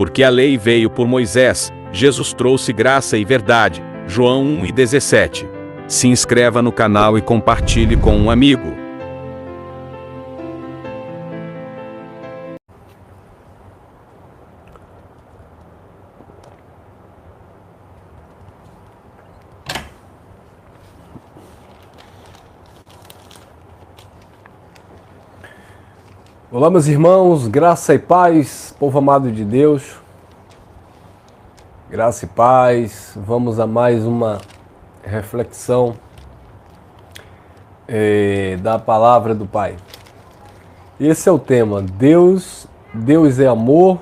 Porque a lei veio por Moisés, Jesus trouxe graça e verdade. João 1:17. Se inscreva no canal e compartilhe com um amigo. Olá, meus irmãos, graça e paz, povo amado de Deus, graça e paz. Vamos a mais uma reflexão da palavra do Pai. Esse é o tema: Deus é amor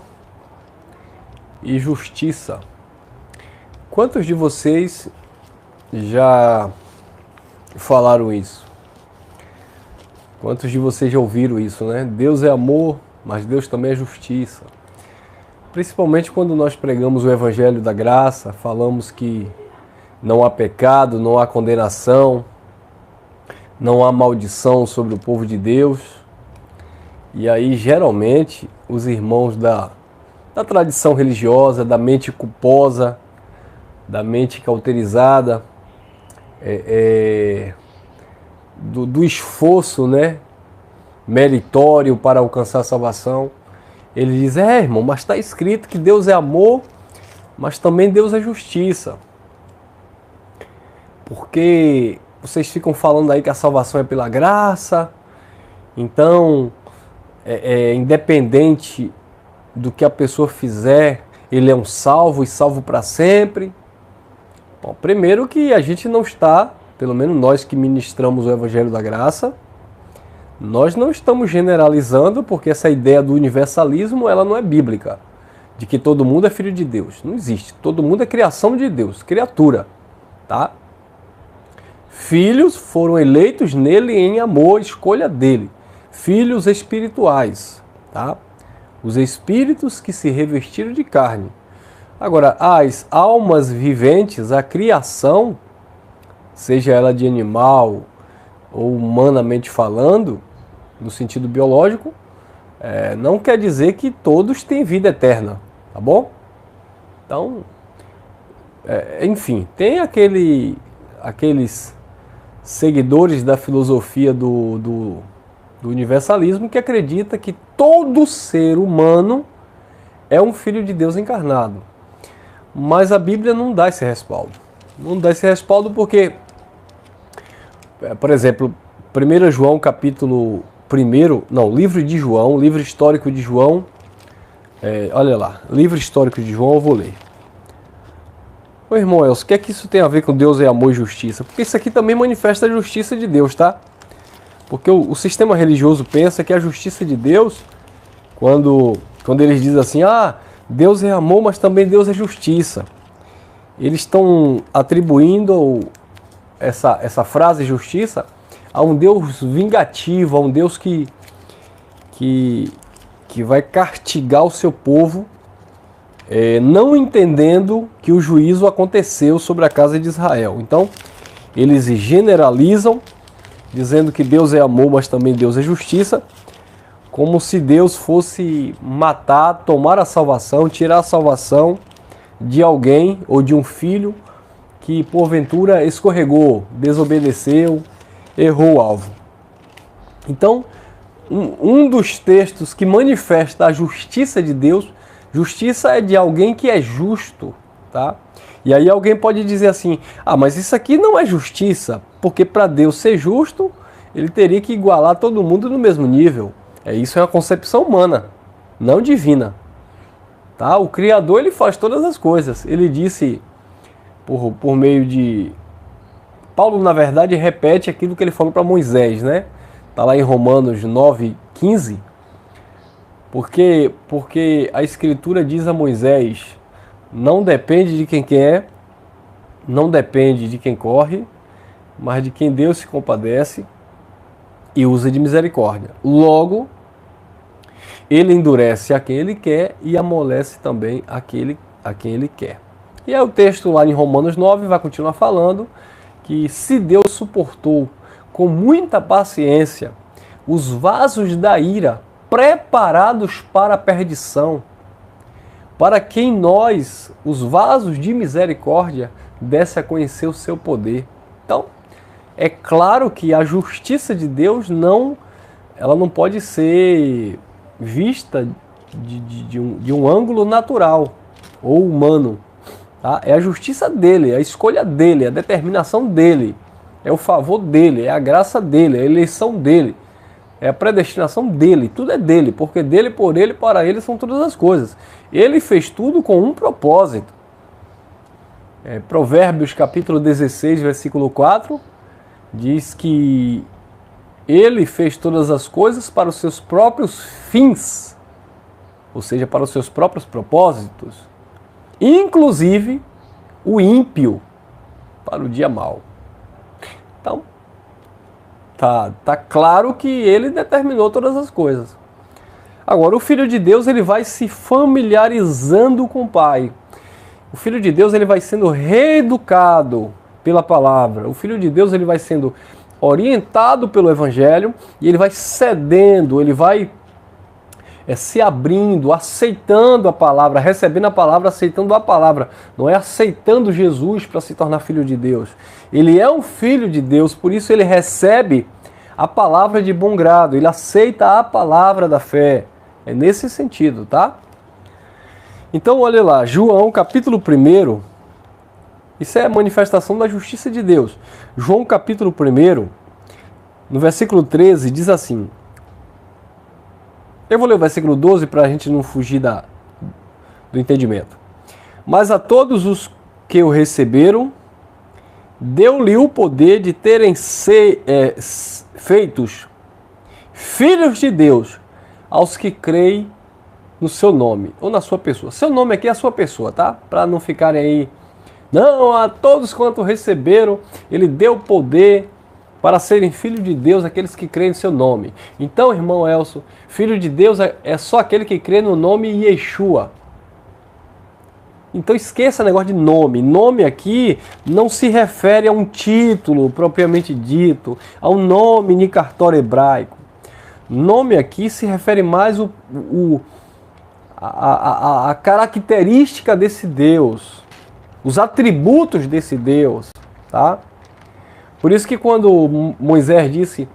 e justiça. Quantos de vocês já falaram isso? Quantos de vocês já ouviram isso, né? Deus é amor, mas Deus também é justiça. Principalmente quando nós pregamos o Evangelho da Graça, falamos que não há pecado, não há condenação, não há maldição sobre o povo de Deus. E aí, geralmente, os irmãos da tradição religiosa, da mente culposa, da mente cauterizada, do esforço, né, meritório para alcançar a salvação, ele diz: irmão, mas está escrito que Deus é amor, mas também Deus é justiça. Porque vocês ficam falando aí que a salvação é pela graça, então, independente do que a pessoa fizer, ele é um salvo e salvo para sempre. Bom, primeiro que a gente não está, pelo menos nós que ministramos o Evangelho da Graça, nós não estamos generalizando, porque essa ideia do universalismo, ela não é bíblica, de que todo mundo é filho de Deus. Não existe. Todo mundo é criação de Deus, criatura, tá? Filhos foram eleitos nele em amor, escolha dele. Filhos espirituais, tá? Os espíritos que se revestiram de carne. Agora, as almas viventes, a criação, seja ela de animal ou humanamente falando, no sentido biológico, não quer dizer que todos têm vida eterna, tá bom? Então, enfim, tem aqueles seguidores da filosofia do universalismo que acredita que todo ser humano é um filho de Deus encarnado. Mas a Bíblia não dá esse respaldo. Não dá esse respaldo porque, por exemplo, 1 João capítulo 1, não, livro de João, livro histórico de João, olha lá, livro histórico de João, eu vou ler. Ô irmão Elcio, o que é que isso tem a ver com Deus é amor e justiça? Porque isso aqui também manifesta a justiça de Deus, tá? Porque o sistema religioso pensa que a justiça de Deus, quando eles dizem assim, Deus é amor, mas também Deus é justiça, eles estão atribuindo essa frase justiça a um Deus vingativo, a um Deus que vai castigar o seu povo, não entendendo que o juízo aconteceu sobre a casa de Israel. Então, eles generalizam, dizendo que Deus é amor, mas também Deus é justiça, como se Deus fosse matar, tomar a salvação, tirar a salvação de alguém ou de um filho que porventura escorregou, desobedeceu, errou o alvo. Então, um dos textos que manifesta a justiça de Deus, justiça é de alguém que é justo, tá? E aí alguém pode dizer assim, mas isso aqui não é justiça, porque para Deus ser justo, ele teria que igualar todo mundo no mesmo nível. Isso é uma concepção humana, não divina. Tá? O Criador, ele faz todas as coisas. Ele disse, por meio de... Paulo, na verdade, repete aquilo que ele falou para Moisés, né? Está lá em Romanos 9:15. Porque a Escritura diz a Moisés, não depende de quem quer, não depende de quem corre, mas de quem Deus se compadece e usa de misericórdia. Logo, ele endurece a quem ele quer e amolece também a quem ele quer. E aí o texto lá em Romanos 9 vai continuar falando que se Deus suportou com muita paciência os vasos da ira preparados para a perdição, para que em nós, os vasos de misericórdia, desse a conhecer o seu poder. Então, é claro que a justiça de Deus ela não pode ser vista de um ângulo natural ou humano. Tá? É a justiça dele, é a escolha dele, é a determinação dele, é o favor dele, é a graça dele, é a eleição dele, é a predestinação dele, tudo é dele, porque dele, por ele, para ele são todas as coisas. Ele fez tudo com um propósito. Provérbios capítulo 16, versículo 4, diz que ele fez todas as coisas para os seus próprios fins, ou seja, para os seus próprios propósitos, inclusive o ímpio para o dia mau. Então, tá claro que ele determinou todas as coisas. Agora, o Filho de Deus ele vai se familiarizando com o Pai. O Filho de Deus ele vai sendo reeducado pela palavra. O Filho de Deus ele vai sendo orientado pelo Evangelho e ele vai cedendo, ele vai se abrindo, aceitando a palavra, recebendo a palavra, aceitando a palavra. Não é aceitando Jesus para se tornar filho de Deus. Ele é um filho de Deus, por isso ele recebe a palavra de bom grado, ele aceita a palavra da fé. É nesse sentido, tá? Então, olha lá, João capítulo 1, isso é a manifestação da justiça de Deus. João capítulo 1, no versículo 13, diz assim. Eu vou ler o versículo 12 para a gente não fugir do entendimento. Mas a todos os que o receberam, deu-lhe o poder de terem feitos filhos de Deus aos que creem no seu nome, ou na sua pessoa. Seu nome aqui é a sua pessoa, tá? Para não ficarem aí. Não, a todos quanto receberam, ele deu poder para serem filhos de Deus, aqueles que creem no seu nome. Então, irmão Elcio, filho de Deus é só aquele que crê no nome Yeshua. Então esqueça o negócio de nome. Nome aqui não se refere a um título propriamente dito, a um nome de cartório hebraico. Nome aqui se refere mais a característica desse Deus, os atributos desse Deus, tá? Por isso que quando Moisés disse,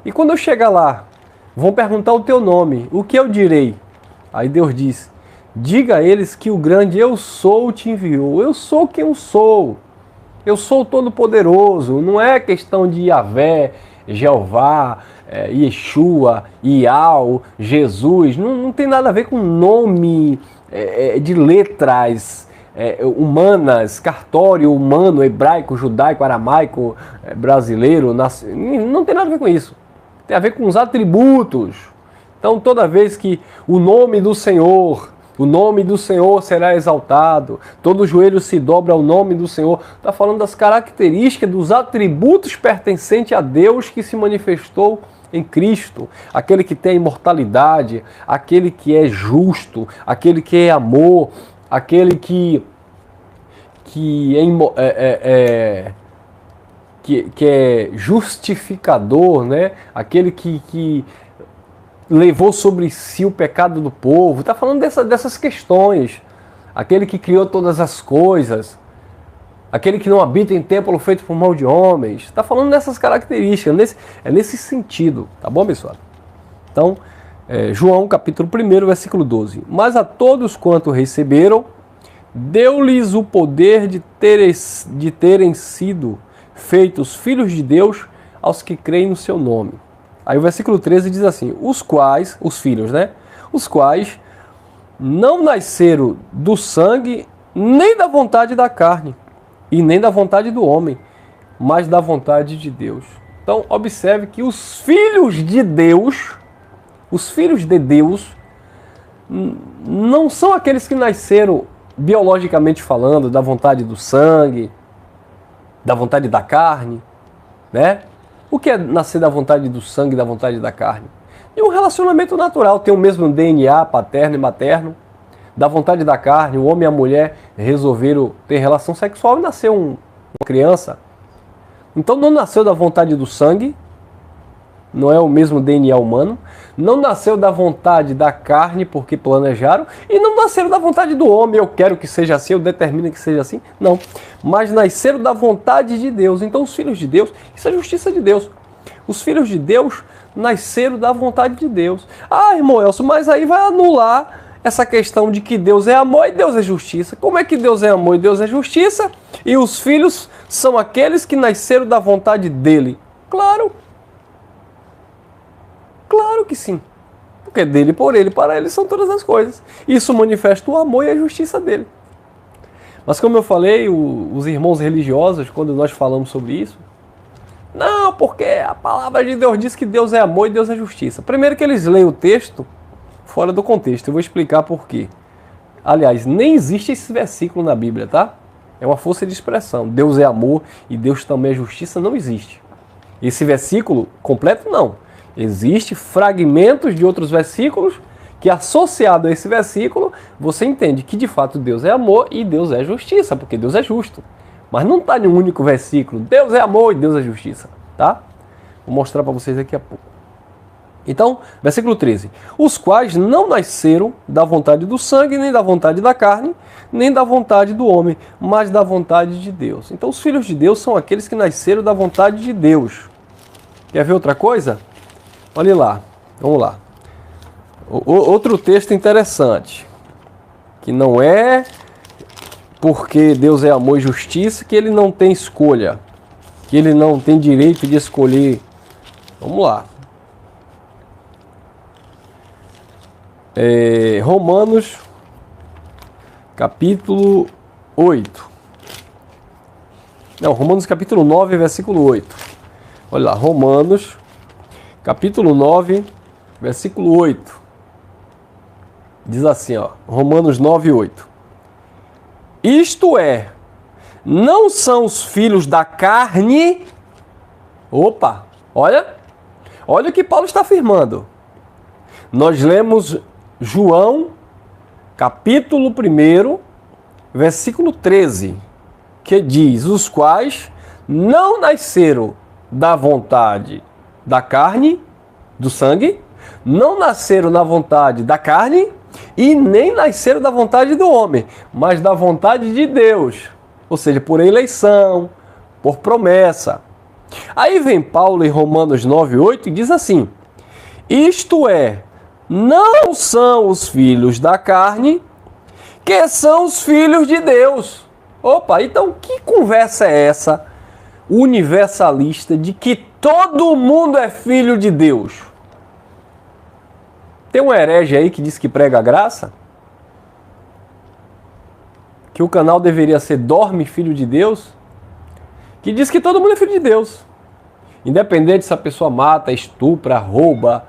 e quando eu chegar lá, vão perguntar o teu nome, o que eu direi? Aí Deus disse, diga a eles que o grande eu sou te enviou. Eu sou quem eu sou. Eu sou o Todo-Poderoso. Não é questão de Yahvé, Jeová, Yeshua, Iau, Jesus. Não tem nada a ver com nome de letras humanas, cartório humano, hebraico, judaico, aramaico, brasileiro. Não tem nada a ver com isso. Tem a ver com os atributos. Então, toda vez que o nome do Senhor será exaltado, todo joelho se dobra ao nome do Senhor. Está falando das características, dos atributos pertencentes a Deus que se manifestou em Cristo. Aquele que tem a imortalidade, aquele que é justo, aquele que é amor, aquele que é justificador, né? Aquele que levou sobre si o pecado do povo. Está falando dessas questões. Aquele que criou todas as coisas. Aquele que não habita em templo feito por mão de homens. Está falando dessas características. É nesse sentido. Tá bom, pessoal? Então, João capítulo 1, versículo 12. Mas a todos quanto receberam, deu-lhes o poder de terem sido feitos filhos de Deus aos que creem no seu nome. Aí o versículo 13 diz assim, os filhos, né? Os quais não nasceram do sangue, nem da vontade da carne, e nem da vontade do homem, mas da vontade de Deus. Então, observe que os filhos de Deus, não são aqueles que nasceram biologicamente falando, da vontade do sangue, da vontade da carne, né? O que é nascer da vontade do sangue e da vontade da carne? E um relacionamento natural, tem o mesmo DNA paterno e materno, da vontade da carne, o homem e a mulher resolveram ter relação sexual e nasceu uma criança. Então não nasceu da vontade do sangue, não é o mesmo DNA humano, não nasceu da vontade da carne porque planejaram, e não nasceram da vontade do homem, eu quero que seja assim, eu determino que seja assim, não. Mas nasceram da vontade de Deus. Então os filhos de Deus, isso é justiça de Deus. Os filhos de Deus nasceram da vontade de Deus. Ah, irmão Elcio, mas aí vai anular essa questão de que Deus é amor e Deus é justiça. Como é que Deus é amor e Deus é justiça? E os filhos são aqueles que nasceram da vontade dele. Claro. Claro que sim. Porque dele, por ele, para ele são todas as coisas. Isso manifesta o amor e a justiça dele. Mas como eu falei, os irmãos religiosos, quando nós falamos sobre isso, não, porque a palavra de Deus diz que Deus é amor e Deus é justiça. Primeiro que eles leem o texto fora do contexto. Eu vou explicar por quê. Aliás, nem existe esse versículo na Bíblia, tá? É uma força de expressão. Deus é amor e Deus também é justiça, não existe. Esse versículo completo, não. Existem fragmentos de outros versículos que, associado a esse versículo, você entende que de fato Deus é amor e Deus é justiça, porque Deus é justo. Mas não está em um único versículo. Deus é amor e Deus é justiça, tá? Vou mostrar para vocês daqui a pouco. Então, versículo 13. Os quais não nasceram da vontade do sangue, nem da vontade da carne, nem da vontade do homem, mas da vontade de Deus. Então, os filhos de Deus são aqueles que nasceram da vontade de Deus. Quer ver outra coisa? Olha lá, vamos lá. Outro texto interessante, que não é porque Deus é amor e justiça que ele não tem escolha, que ele não tem direito de escolher. Vamos lá. Romanos, capítulo 8. Não, Romanos capítulo 9, versículo 8. Olha lá, Romanos, capítulo 9, versículo 8. Diz assim, ó, Romanos 9, 8. Isto é, não são os filhos da carne... Opa, olha o que Paulo está afirmando. Nós lemos João, capítulo 1, versículo 13, que diz, os quais não nasceram da vontade da carne, do sangue, não nasceram na vontade da carne e nem nasceram da vontade do homem, mas da vontade de Deus, ou seja, por eleição, por promessa. Aí vem Paulo em Romanos 9:8 e diz assim, isto é, não são os filhos da carne que são os filhos de Deus. Opa, então que conversa é essa universalista de que todo mundo é filho de Deus? Tem um herege aí que diz que prega a graça? Que o canal deveria ser Dorme Filho de Deus? Que diz que todo mundo é filho de Deus. Independente se a pessoa mata, estupra, rouba,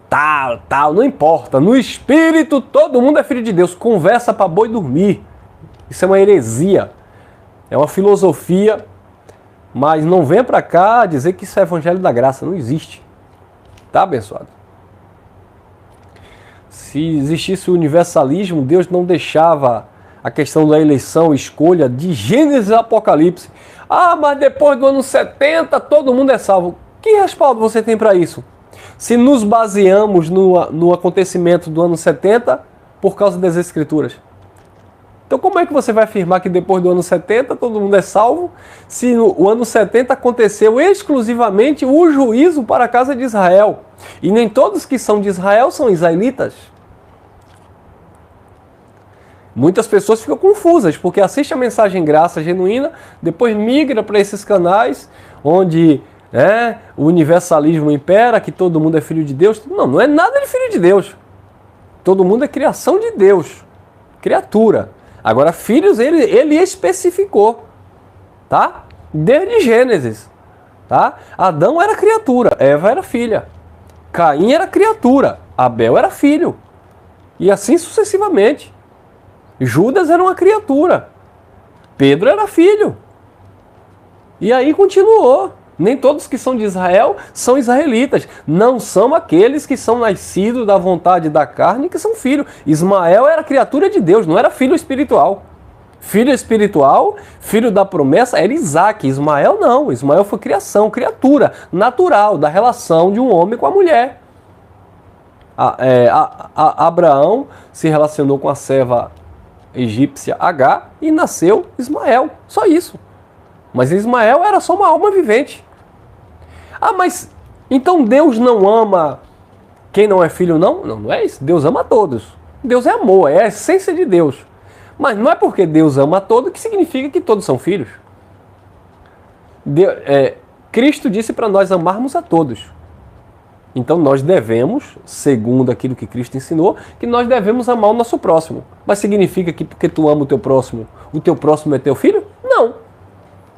tal, não importa. No espírito, todo mundo é filho de Deus. Conversa para boi dormir. Isso é uma heresia. É uma filosofia. Mas não venha para cá dizer que isso é evangelho da graça. Não existe. Tá, abençoado? Se existisse o universalismo, Deus não deixava a questão da eleição, escolha de Gênesis e Apocalipse. Ah, mas depois do ano 70 todo mundo é salvo. Que respaldo você tem para isso? Se nos baseamos no acontecimento do ano 70 por causa das Escrituras. Então como é que você vai afirmar que depois do ano 70 todo mundo é salvo, se o ano 70 aconteceu exclusivamente o juízo para a casa de Israel? E nem todos que são de Israel são israelitas. Muitas pessoas ficam confusas, porque assiste a Mensagem Graça Genuína, depois migra para esses canais onde o universalismo impera, que todo mundo é filho de Deus. Não, não é nada de filho de Deus. Todo mundo é criação de Deus, criatura. Agora, filhos, ele especificou, tá? Desde Gênesis, tá? Adão era criatura, Eva era filha. Caim era criatura, Abel era filho. E assim sucessivamente. Judas era uma criatura, Pedro era filho. E aí continuou. Nem todos que são de Israel são israelitas. Não são aqueles que são nascidos da vontade da carne que são filhos. Ismael era criatura de Deus, não era filho espiritual. Filho espiritual, filho da promessa, era Isaac. Ismael não. Ismael foi criação, criatura natural da relação de um homem com a mulher. Abraão se relacionou com a serva egípcia Agar e nasceu Ismael. Só isso. Mas Ismael era só uma alma vivente. Mas então Deus não ama quem não é filho, não? Não, não é isso. Deus ama a todos. Deus é amor, é a essência de Deus. Mas não é porque Deus ama a todos que significa que todos são filhos. Cristo disse para nós amarmos a todos. Então nós devemos, segundo aquilo que Cristo ensinou, que nós devemos amar o nosso próximo. Mas significa que porque tu ama o teu próximo é teu filho? Não.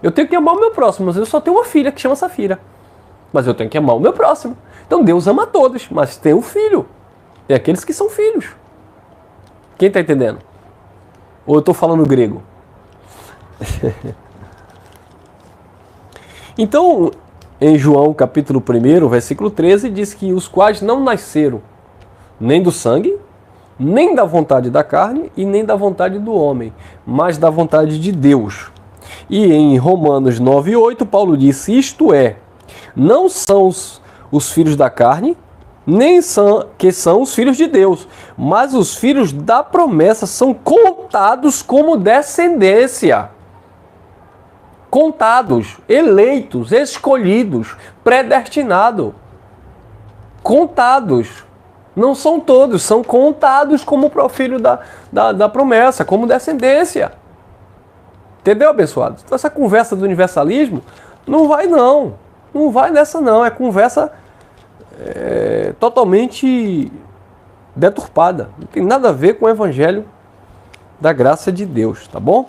Eu tenho que amar o meu próximo, mas eu só tenho uma filha que chama Safira. Mas eu tenho que amar o meu próximo. Então Deus ama a todos, mas tem o filho. Tem aqueles que são filhos. Quem está entendendo? Ou eu estou falando grego? Então, em João capítulo 1, versículo 13, diz que os quais não nasceram nem do sangue, nem da vontade da carne e nem da vontade do homem, mas da vontade de Deus. E em Romanos 9:8, Paulo disse, isto é, não são os filhos da carne, nem são os filhos de Deus, mas os filhos da promessa são contados como descendência. Contados, eleitos, escolhidos, predestinados. Contados. Não são todos, são contados como filho da promessa, como descendência. Entendeu, abençoado? Então, essa conversa do universalismo não vai não. Não vai nessa não. É conversa totalmente deturpada. Não tem nada a ver com o evangelho da graça de Deus, tá bom?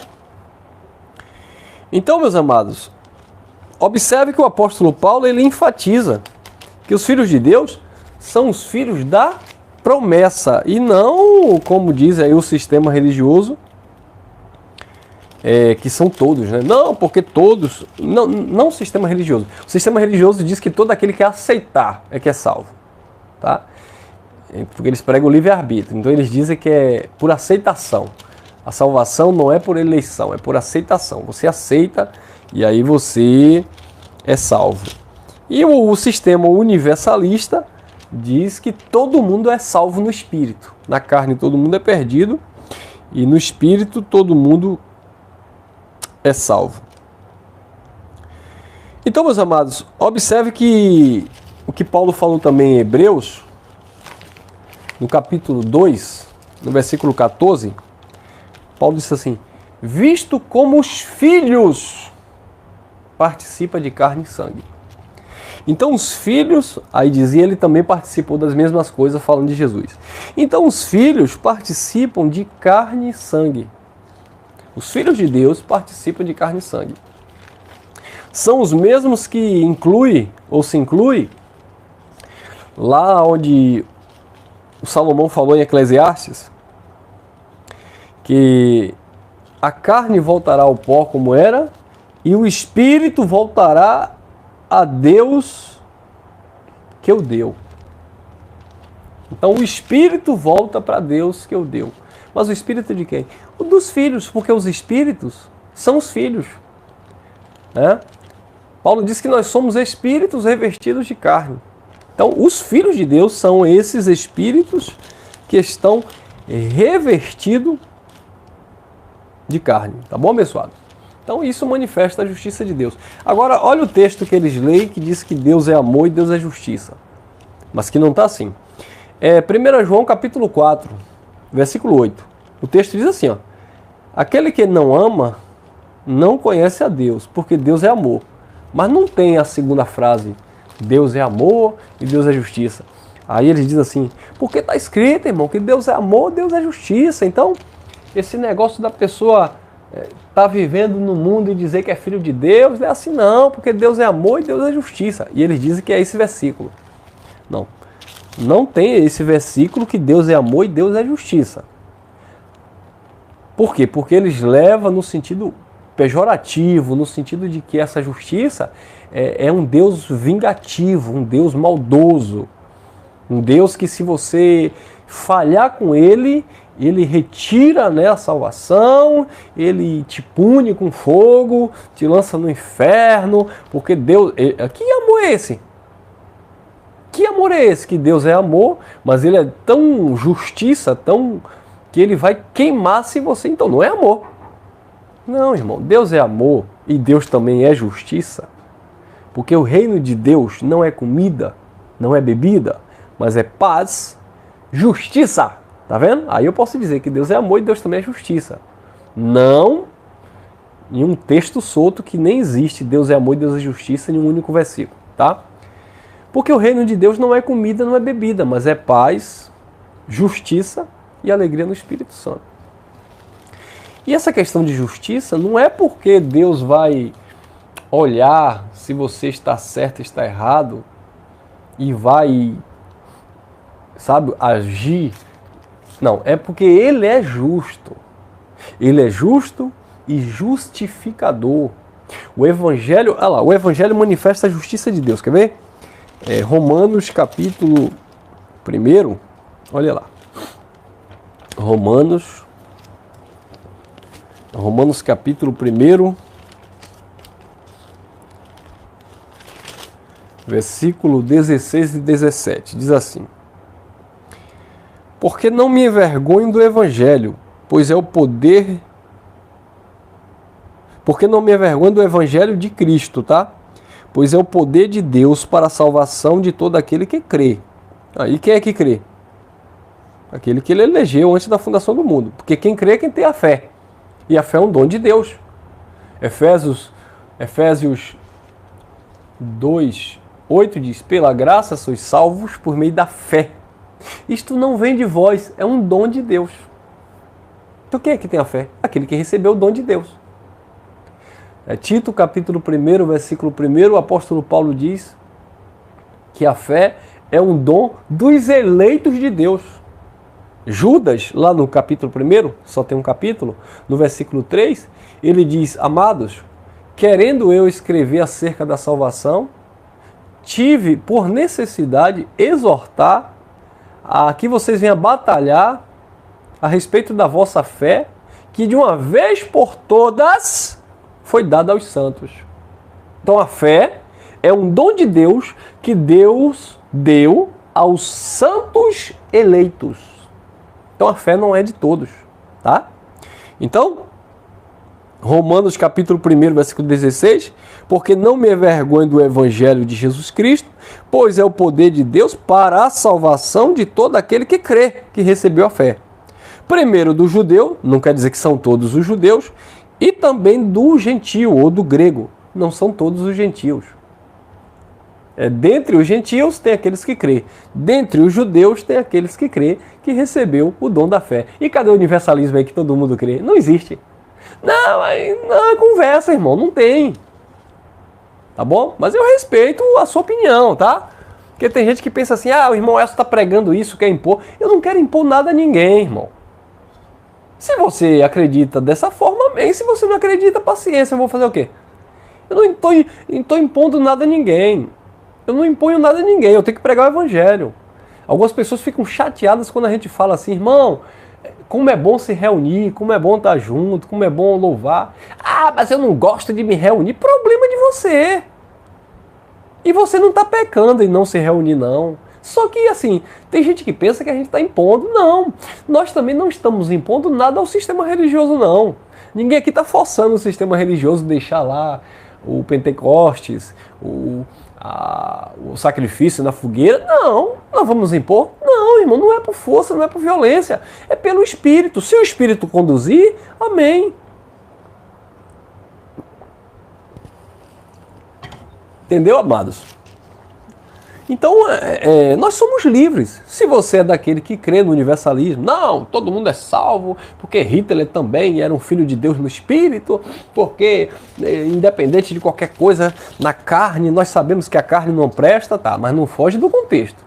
Então, meus amados, observe que o apóstolo Paulo ele enfatiza que os filhos de Deus são os filhos da promessa e não, como diz aí o sistema religioso, que são todos, né? Não, porque todos, não o sistema religioso. O sistema religioso diz que todo aquele que aceitar é que é salvo, tá? Porque eles pregam o livre-arbítrio, então eles dizem que é por aceitação. A salvação não é por eleição, é por aceitação. Você aceita e aí você é salvo. E o sistema universalista diz que todo mundo é salvo no espírito. Na carne todo mundo é perdido e no espírito todo mundo é salvo. Então, meus amados, observe que o que Paulo falou também em Hebreus, no capítulo 2, no versículo 14, Paulo disse assim, visto como os filhos participam de carne e sangue. Então os filhos, aí dizia, ele também participou das mesmas coisas falando de Jesus. Então os filhos participam de carne e sangue. Os filhos de Deus participam de carne e sangue. São os mesmos que se inclui lá onde o Salomão falou em Eclesiastes, que a carne voltará ao pó como era e o espírito voltará a Deus que o deu. Então o espírito volta para Deus que o deu. Mas o espírito de quem? O dos filhos, porque os espíritos são os filhos. Né? Paulo diz que nós somos espíritos revestidos de carne. Então os filhos de Deus são esses espíritos que estão revestidos de carne. Tá bom, abençoado? Então isso manifesta a justiça de Deus. Agora, olha o texto que eles leem que diz que Deus é amor e Deus é justiça. Mas que não está assim. 1 João capítulo 4, versículo 8. O texto diz assim, ó, aquele que não ama não conhece a Deus, porque Deus é amor. Mas não tem a segunda frase, Deus é amor e Deus é justiça. Aí eles dizem assim, porque está escrito, irmão, que Deus é amor, Deus é justiça. Então, esse negócio da pessoa estar vivendo no mundo e dizer que é filho de Deus, não é assim não, porque Deus é amor e Deus é justiça. E eles dizem que é esse versículo. Não tem esse versículo que Deus é amor e Deus é justiça. Por quê? Porque eles levam no sentido pejorativo, no sentido de que essa justiça é um Deus vingativo, um Deus maldoso. Um Deus que se você falhar com ele, ele retira, né, a salvação, ele te pune com fogo, te lança no inferno, porque Deus... Que amor é esse? Que amor é esse? Que Deus é amor, mas ele é tão justiça, tão... que ele vai queimar se você... Então não é amor. Não, irmão, Deus é amor e Deus também é justiça. Porque o reino de Deus não é comida, não é bebida, mas é paz, justiça. Tá vendo? Aí eu posso dizer que Deus é amor e Deus também é justiça. Não em um texto solto que nem existe Deus é amor e Deus é justiça em um único versículo, tá? Porque o reino de Deus não é comida, não é bebida, mas é paz, justiça e alegria no Espírito Santo. E essa questão de justiça não é porque Deus vai olhar se você está certo ou está errado e vai, sabe, agir. Não, é porque Ele é justo. Ele é justo e justificador. O Evangelho, olha lá, o Evangelho manifesta a justiça de Deus. Quer ver? Romanos capítulo 1, olha lá. Romanos capítulo 1, versículo 16 e 17, diz assim: porque não me envergonho do Evangelho, pois é o poder... Porque não me envergonho do Evangelho de Cristo, tá? Pois é o poder de Deus para a salvação de todo aquele que crê. Aí quem é que crê? Aquele que Ele elegeu antes da fundação do mundo. Porque quem crê é quem tem a fé. E a fé é um dom de Deus. Efésios 2:8 diz: pela graça sois salvos por meio da fé. Isto não vem de vós, é um dom de Deus. Então quem é que tem a fé? Aquele que recebeu o dom de Deus. Tito capítulo 1, versículo 1, o apóstolo Paulo diz que a fé é um dom dos eleitos de Deus. Judas, lá no capítulo 1, só tem um capítulo, no versículo 3, ele diz: amados, querendo eu escrever acerca da salvação, tive por necessidade exortar a que vocês venham batalhar a respeito da vossa fé, que de uma vez por todas foi dada aos santos. Então a fé é um dom de Deus que Deus deu aos santos eleitos. Então a fé não é de todos, tá? Então, Romanos capítulo 1, versículo 16, porque não me envergonho do Evangelho de Jesus Cristo, pois é o poder de Deus para a salvação de todo aquele que crê, que recebeu a fé. Primeiro do judeu, não quer dizer que são todos os judeus, e também do gentio ou do grego, não são todos os gentios. Dentre os gentios tem aqueles que crê, dentre os judeus tem aqueles que crê, que recebeu o dom da fé. E cadê o universalismo aí que todo mundo crê? Não existe. Não é conversa, irmão, não tem. Tá bom? Mas eu respeito a sua opinião, tá? Porque tem gente que pensa assim: o irmão Elcio está pregando isso, quer impor. Eu não quero impor nada a ninguém, irmão. Se você acredita dessa forma, bem. Se você não acredita, paciência, eu vou fazer o quê? Eu não estou impondo nada a ninguém. Eu não imponho nada a ninguém, eu tenho que pregar o Evangelho. Algumas pessoas ficam chateadas quando a gente fala assim: irmão, como é bom se reunir, como é bom estar junto, como é bom louvar. Mas eu não gosto de me reunir. Problema de você. E você não está pecando em não se reunir, não. Só que, assim, tem gente que pensa que a gente está impondo. Não, nós também não estamos impondo nada ao sistema religioso, não. Ninguém aqui está forçando o sistema religioso a deixar lá o Pentecostes, o sacrifício na fogueira. Não, nós vamos impor? Não, irmão, não é por força, não é por violência. É pelo Espírito. Se o Espírito conduzir, amém. Entendeu, amados? Então, nós somos livres. Se você é daquele que crê no universalismo, não, todo mundo é salvo, porque Hitler também era um filho de Deus no espírito, porque independente de qualquer coisa na carne, nós sabemos que a carne não presta, tá? Mas não foge do contexto.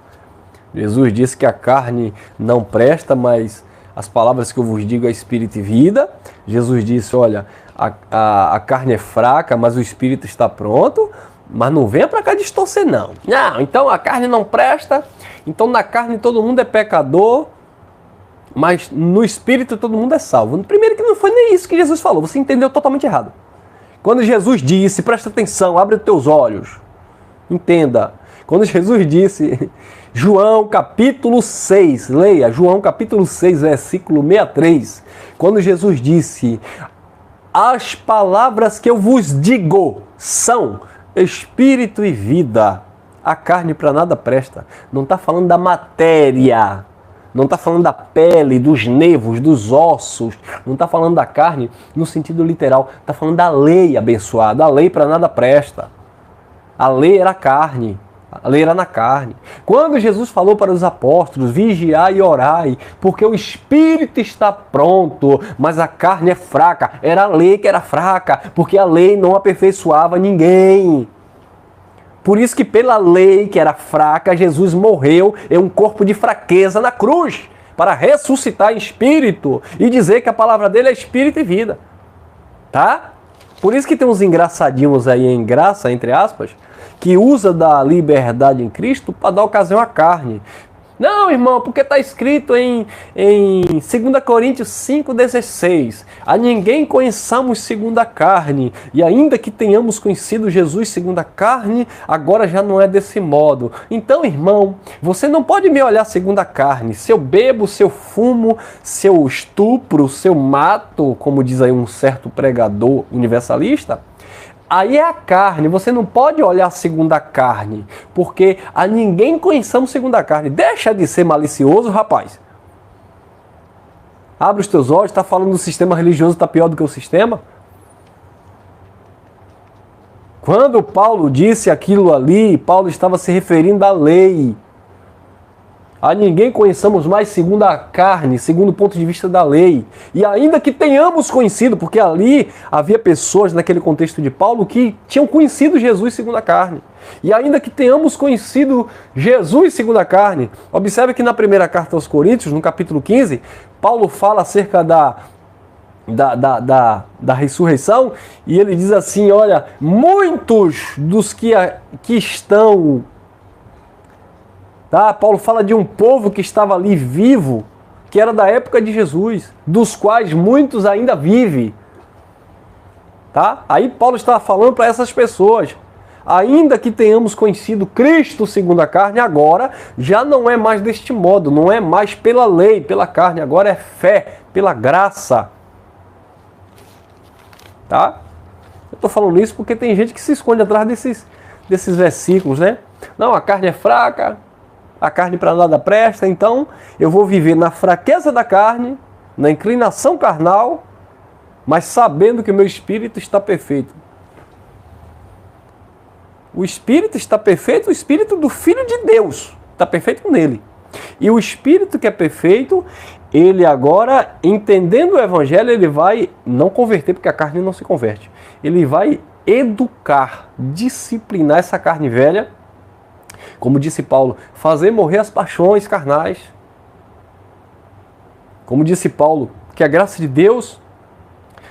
Jesus disse que a carne não presta, mas as palavras que eu vos digo é espírito e vida. Jesus disse: olha, a carne é fraca, mas o espírito está pronto. Mas não venha para cá distorcer, não. Não, então a carne não presta, então na carne todo mundo é pecador. mas no Espírito todo mundo é salvo. Primeiro que não foi nem isso que Jesus falou, você entendeu totalmente errado. Quando Jesus disse, presta atenção, abre os teus olhos, entenda. Quando Jesus disse, João capítulo 6, leia, João capítulo 6, versículo 63. Quando Jesus disse, as palavras que eu vos digo são espírito e vida. A carne para nada presta. Não está falando da matéria. Não está falando da pele, dos nervos, dos ossos. Não está falando da carne no sentido literal. Está falando da lei abençoada. A lei para nada presta. A lei era carne. A lei era na carne. Quando Jesus falou para os apóstolos, vigiai e orai, porque o espírito está pronto, mas a carne é fraca. Era a lei que era fraca, porque a lei não aperfeiçoava ninguém. Por isso que pela lei que era fraca, Jesus morreu em um corpo de fraqueza na cruz, para ressuscitar em espírito e dizer que a palavra dele é espírito e vida. Tá? Por isso que tem uns engraçadinhos aí em graça, entre aspas, que usa da liberdade em Cristo para dar ocasião à carne. Não, irmão, porque está escrito em 2 Coríntios 5,16. A ninguém conheçamos segundo a carne, e ainda que tenhamos conhecido Jesus segundo a carne, agora já não é desse modo. Então, irmão, você não pode me olhar segundo a carne. Se eu bebo, se eu fumo, se eu estupro, se eu mato, como diz aí um certo pregador universalista, aí é a carne, você não pode olhar segundo a carne, porque a ninguém conheçamos segundo a carne. Deixa de ser malicioso, rapaz. Abre os teus olhos, está falando do sistema religioso, está pior do que o sistema? Quando Paulo disse aquilo ali, Paulo estava se referindo à lei. A ninguém conheçamos mais segundo a carne, segundo o ponto de vista da lei. E ainda que tenhamos conhecido, porque ali havia pessoas naquele contexto de Paulo que tinham conhecido Jesus segundo a carne. E ainda que tenhamos conhecido Jesus segundo a carne, observe que na primeira carta aos Coríntios, no capítulo 15, Paulo fala acerca da ressurreição, e ele diz assim, olha, muitos dos que estão... Tá? Paulo fala de um povo que estava ali vivo, que era da época de Jesus, dos quais muitos ainda vivem. Tá? Aí Paulo estava falando para essas pessoas, ainda que tenhamos conhecido Cristo segundo a carne, agora já não é mais deste modo, não é mais pela lei, pela carne, agora é fé, pela graça. Tá? Eu estou falando isso porque tem gente que se esconde atrás desses versículos, né? Não, a carne é fraca, a carne para nada presta, então eu vou viver na fraqueza da carne, na inclinação carnal, mas sabendo que o meu espírito está perfeito. O espírito está perfeito, o espírito do Filho de Deus está perfeito nele. E o espírito que é perfeito, ele agora, entendendo o evangelho, ele vai não converter, porque a carne não se converte. Ele vai educar, disciplinar essa carne velha, como disse Paulo, fazer morrer as paixões carnais. Como disse Paulo, que a graça de Deus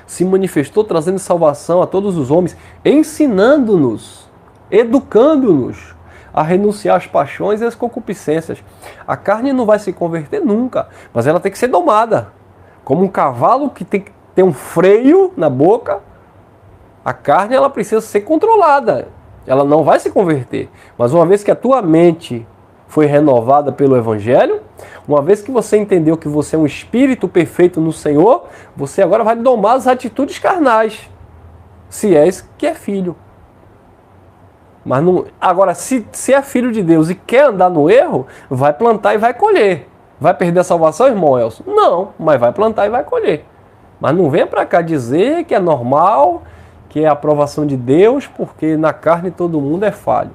se manifestou trazendo salvação a todos os homens, ensinando-nos, educando-nos a renunciar às paixões e às concupiscências. A carne não vai se converter nunca, mas ela tem que ser domada. Como um cavalo que tem que ter um freio na boca, a carne ela precisa ser controlada. Ela não vai se converter, mas uma vez que a tua mente foi renovada pelo Evangelho, uma vez que você entendeu que você é um espírito perfeito no Senhor, você agora vai domar as atitudes carnais, se és que é filho. Mas não, agora, se é filho de Deus e quer andar no erro, vai plantar e vai colher. Vai perder a salvação, irmão Elson? Não, mas vai plantar e vai colher. Mas não venha para cá dizer que é normal, que é a aprovação de Deus, porque na carne todo mundo é falho.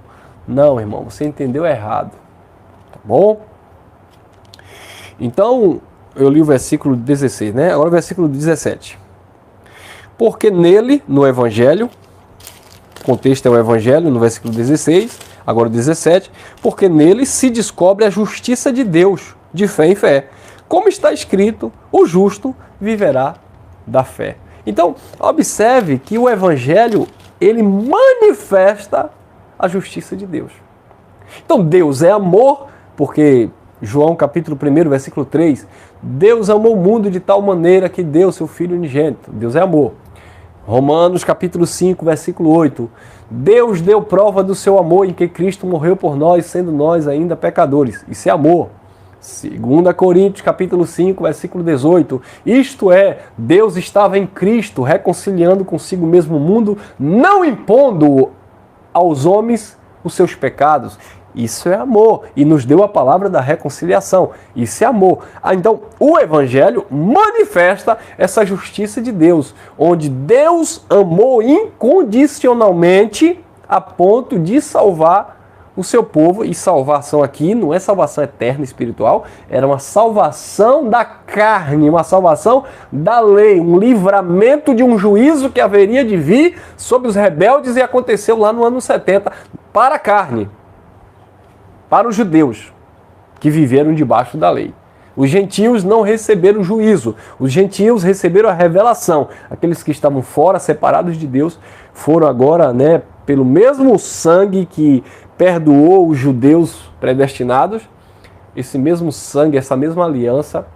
Não, irmão, você entendeu errado. Tá bom? Então, eu li o versículo 16, né? Agora o versículo 17. Porque nele, no Evangelho, o contexto é o Evangelho, no versículo 16, agora o 17, porque nele se descobre a justiça de Deus, de fé em fé. Como está escrito, o justo viverá da fé. Então, observe que o Evangelho, ele manifesta a justiça de Deus. Então, Deus é amor, porque João capítulo 1, versículo 3. Deus amou o mundo de tal maneira que deu seu Filho unigênito. Deus é amor. Romanos capítulo 5, versículo 8. Deus deu prova do seu amor em que Cristo morreu por nós, sendo nós ainda pecadores. Isso é amor. 2 Coríntios capítulo 5, versículo 18. Isto é, Deus estava em Cristo, reconciliando consigo mesmo o mundo, não impondo aos homens os seus pecados. Isso é amor. E nos deu a palavra da reconciliação. Isso é amor. Então, o Evangelho manifesta essa justiça de Deus, onde Deus amou incondicionalmente a ponto de salvar o seu povo. E salvação aqui não é salvação eterna espiritual, era uma salvação da carne, uma salvação da lei, um livramento de um juízo que haveria de vir sobre os rebeldes e aconteceu lá no ano 70 para a carne. Para os judeus, que viveram debaixo da lei. Os gentios não receberam juízo. Os gentios receberam a revelação. Aqueles que estavam fora, separados de Deus, foram agora, pelo mesmo sangue que perdoou os judeus predestinados, esse mesmo sangue, essa mesma aliança,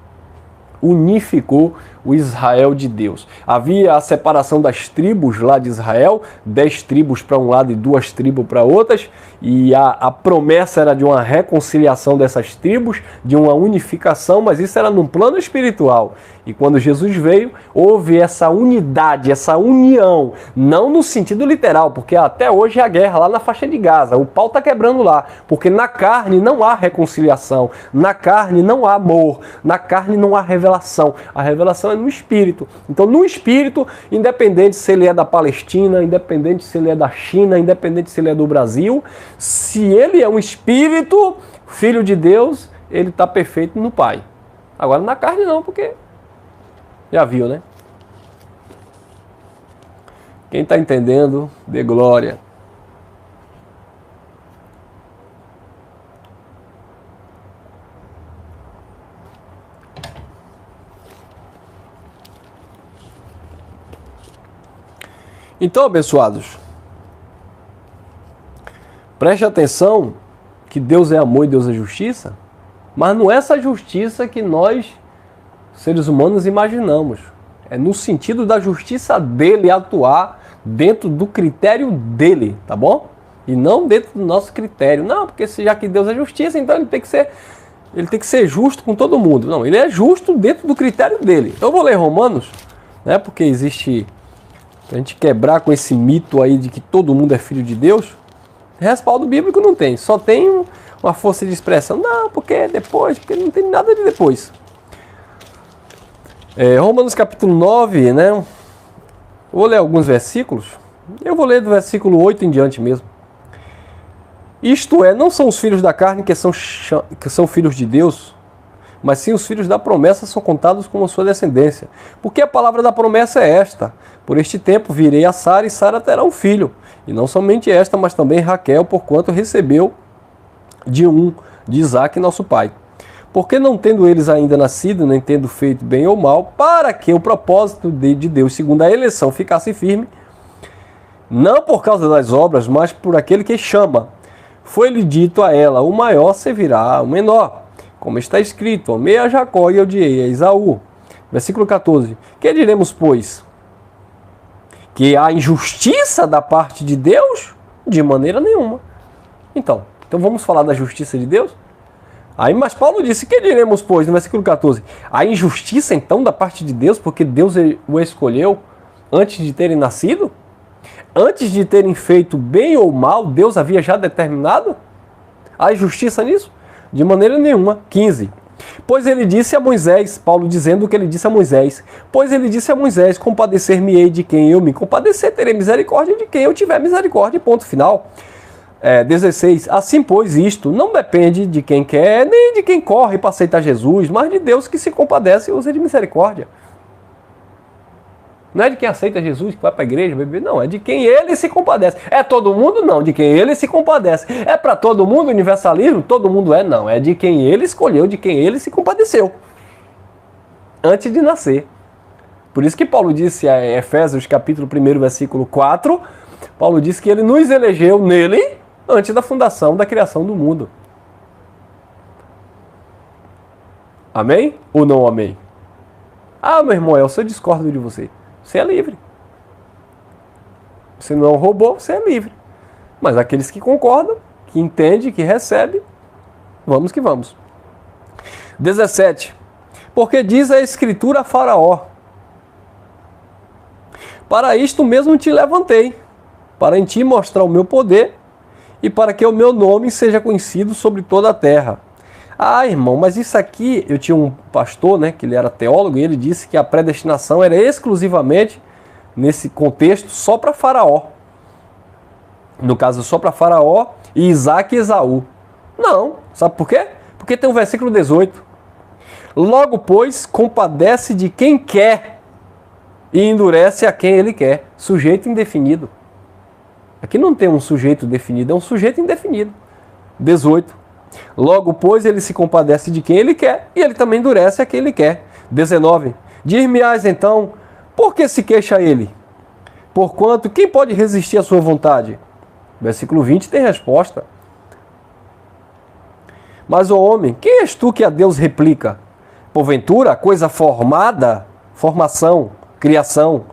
unificou o Israel de Deus. Havia a separação das tribos lá de Israel, 10 tribos para um lado e 2 tribos para outras, e a promessa era de uma reconciliação dessas tribos, de uma unificação, mas isso era num plano espiritual. E quando Jesus veio, houve essa unidade, essa união, não no sentido literal, porque até hoje é a guerra lá na faixa de Gaza, o pau está quebrando lá, porque na carne não há reconciliação, na carne não há amor, na carne não há revelação, a revelação é no Espírito. Então no Espírito, independente se ele é da Palestina, independente se ele é da China, independente se ele é do Brasil, se ele é um Espírito, Filho de Deus, ele está perfeito no Pai. Agora na carne não, porque já viu, né? Quem está entendendo, dê glória. Então, abençoados, preste atenção que Deus é amor e Deus é justiça, mas não é essa justiça que nós, seres humanos, imaginamos. É no sentido da justiça dele atuar dentro do critério dele, tá bom? E não dentro do nosso critério. Não, porque já que Deus é justiça, então ele tem que ser justo com todo mundo. Não, ele é justo dentro do critério dele. Então eu vou ler Romanos, porque existe... a gente quebrar com esse mito aí de que todo mundo é filho de Deus, respaldo bíblico não tem, só tem uma força de expressão. Não, porque é depois, porque não tem nada de depois. Romanos capítulo 9, vou ler alguns versículos, eu vou ler do versículo 8 em diante mesmo. Isto é, não são os filhos da carne que são filhos de Deus, mas sim os filhos da promessa são contados como sua descendência. Porque a palavra da promessa é esta: por este tempo virei a Sara, e Sara terá um filho. E não somente esta, mas também Raquel, porquanto recebeu de Isaque, nosso pai. Porque não tendo eles ainda nascido, nem tendo feito bem ou mal, para que o propósito de Deus, segundo a eleição, ficasse firme, não por causa das obras, mas por aquele que chama, foi-lhe dito a ela: o maior servirá ao menor. Como está escrito: amei a Jacó e odiei a Esaú. Versículo 14. Que diremos, pois? Que há injustiça da parte de Deus? De maneira nenhuma. Então vamos falar da justiça de Deus? Mas Paulo disse: que diremos, pois? No versículo 14. Há injustiça então da parte de Deus, porque Deus o escolheu antes de terem nascido? Antes de terem feito bem ou mal, Deus havia já determinado? Há injustiça nisso? De maneira nenhuma. 15. Pois ele disse a Moisés, Paulo dizendo o que ele disse a Moisés: pois ele disse a Moisés: compadecer-me-ei de quem eu me compadecer, terei misericórdia de quem eu tiver misericórdia. Ponto final. 16. Assim, pois, isto não depende de quem quer, nem de quem corre para aceitar Jesus, mas de Deus que se compadece e usa de misericórdia. Não é de quem aceita Jesus, que vai para a igreja, beber, não. É de quem ele se compadece. É todo mundo? Não. De quem ele se compadece. É para todo mundo universalismo? Todo mundo é? Não. É de quem ele escolheu, de quem ele se compadeceu. Antes de nascer. Por isso que Paulo disse em Efésios capítulo 1, versículo 4, Paulo disse que ele nos elegeu nele antes da fundação, da criação do mundo. Amém? Ou não amém? Ah, meu irmão Elcio, eu discordo de você. Você é livre. Você não é um robô, você é livre. Mas aqueles que concordam, que entendem, que recebem, vamos que vamos. 17. Porque diz a Escritura a Faraó: para isto mesmo te levantei, para em ti mostrar o meu poder e para que o meu nome seja conhecido sobre toda a terra. Ah, irmão, mas isso aqui, eu tinha um pastor, né, que ele era teólogo, e ele disse que a predestinação era exclusivamente, nesse contexto, só para Faraó. No caso, só para Faraó e Isaac e Esaú. Não, sabe por quê? Porque tem o versículo 18. Logo, pois, compadece de quem quer e endurece a quem ele quer. Sujeito indefinido. Aqui não tem um sujeito definido, é um sujeito indefinido. 18. Logo, pois, ele se compadece de quem ele quer e ele também endurece a quem ele quer. 19. Dir-me-ás então, por que se queixa ele? Porquanto, quem pode resistir à sua vontade? Versículo 20 tem resposta. Mas, ó homem, quem és tu que a Deus replica? Porventura, a coisa formada, formação, criação,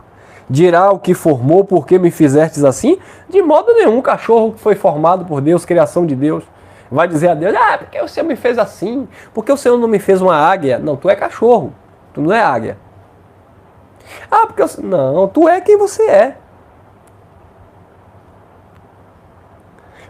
dirá o que formou, por que me fizestes assim? De modo nenhum, cachorro que foi formado por Deus, criação de Deus, vai dizer a Deus: ah, porque o Senhor me fez assim? Porque o Senhor não me fez uma águia? Não, tu é cachorro, tu não é águia. Ah, porque eu... Não, tu é quem você é.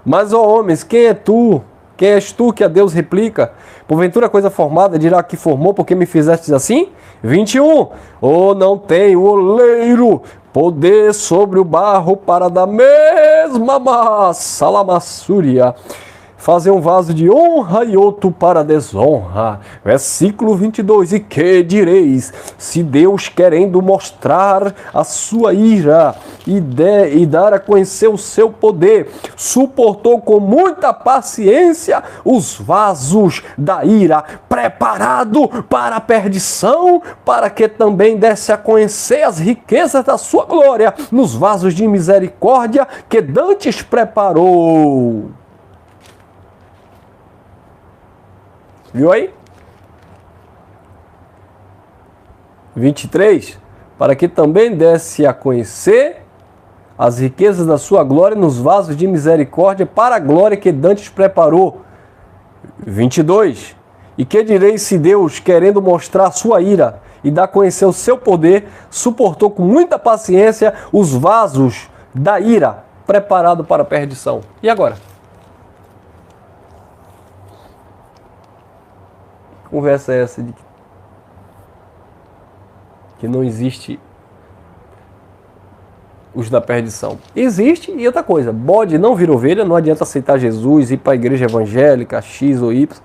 Mas, ó homens, quem é tu? Quem és tu que a Deus replica? Porventura a coisa formada dirá que formou, porque me fizestes assim? 21. Ou não tem o oleiro poder sobre o barro para da mesma massa, lamassúria, fazer um vaso de honra e outro para desonra. Versículo 22. E que direis, se Deus, querendo mostrar a sua ira e dar a conhecer o seu poder, suportou com muita paciência os vasos da ira, preparado para a perdição, para que também desse a conhecer as riquezas da sua glória nos vasos de misericórdia que dantes preparou. Viu aí? 23. Para que também desse a conhecer as riquezas da sua glória nos vasos de misericórdia para a glória que dantes preparou. 22. E que direis se Deus, querendo mostrar a sua ira e dar a conhecer o seu poder, suportou com muita paciência os vasos da ira preparado para a perdição? E agora? Que conversa é essa de que não existe os da perdição? Existe. E outra coisa, bode não vira ovelha, não adianta aceitar Jesus, ir para a igreja evangélica, X ou Y.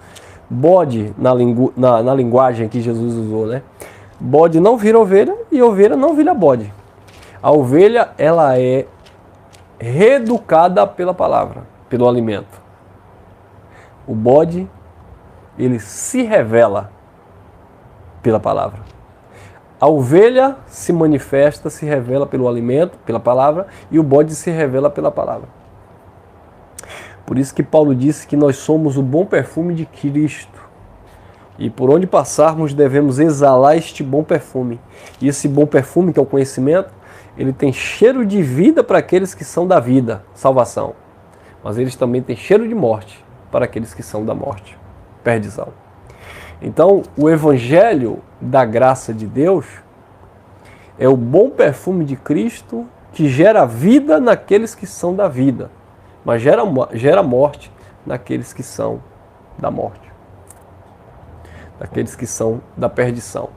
Bode, na linguagem que Jesus usou, né? Bode não vira ovelha e ovelha não vira bode. A ovelha, ela é reeducada pela palavra, pelo alimento. O bode, ele se revela pela palavra. A ovelha se manifesta, se revela pelo alimento, pela palavra, e o bode se revela pela palavra. Por isso que Paulo disse que nós somos o bom perfume de Cristo. E por onde passarmos devemos exalar este bom perfume. E esse bom perfume, que é o conhecimento, ele tem cheiro de vida para aqueles que são da vida, salvação. Mas eles também têm cheiro de morte para aqueles que são da morte, perdição. Então, o evangelho da graça de Deus é o bom perfume de Cristo que gera vida naqueles que são da vida, mas gera morte naqueles que são da morte, daqueles que são da perdição.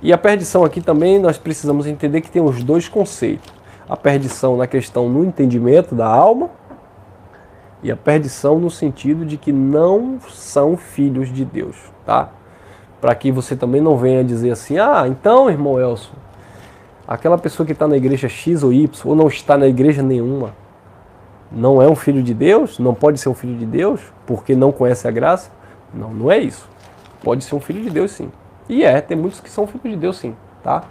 E a perdição aqui também nós precisamos entender que tem os dois conceitos. A perdição na questão no entendimento da alma e a perdição no sentido de que não são filhos de Deus, tá? Para que você também não venha dizer assim: ah, então, irmão Elcio, aquela pessoa que está na igreja X ou Y, ou não está na igreja nenhuma, não é um filho de Deus? Não pode ser um filho de Deus porque não conhece a graça? Não, não é isso. Pode ser um filho de Deus, sim. E tem muitos que são filhos de Deus, sim, tá?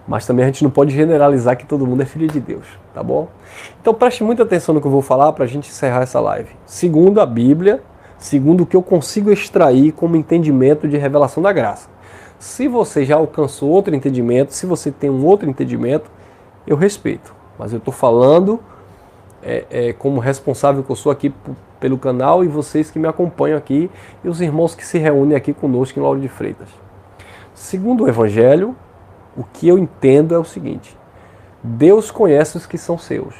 Mas também a gente não pode generalizar que todo mundo é filho de Deus, tá bom? Então preste muita atenção no que eu vou falar para a gente encerrar essa live. Segundo a Bíblia, segundo o que eu consigo extrair como entendimento de revelação da graça. Se você já alcançou outro entendimento, se você tem um outro entendimento, eu respeito. Mas eu estou falando como responsável que eu sou aqui pelo canal e vocês que me acompanham aqui e os irmãos que se reúnem aqui conosco em Lauro de Freitas. Segundo o Evangelho, o que eu entendo é o seguinte: Deus conhece os que são seus.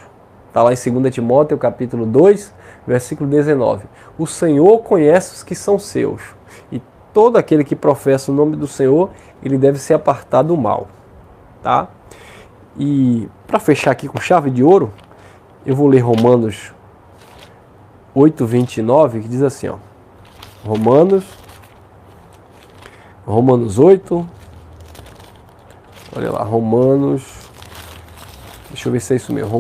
Está lá em 2 Timóteo, capítulo 2, versículo 19. O Senhor conhece os que são seus. E todo aquele que professa o nome do Senhor, ele deve se apartar do mal. Tá? E para fechar aqui com chave de ouro, eu vou ler Romanos 8, 29, que diz assim, ó. Romanos 8. Olha lá, deixa eu ver se é isso mesmo.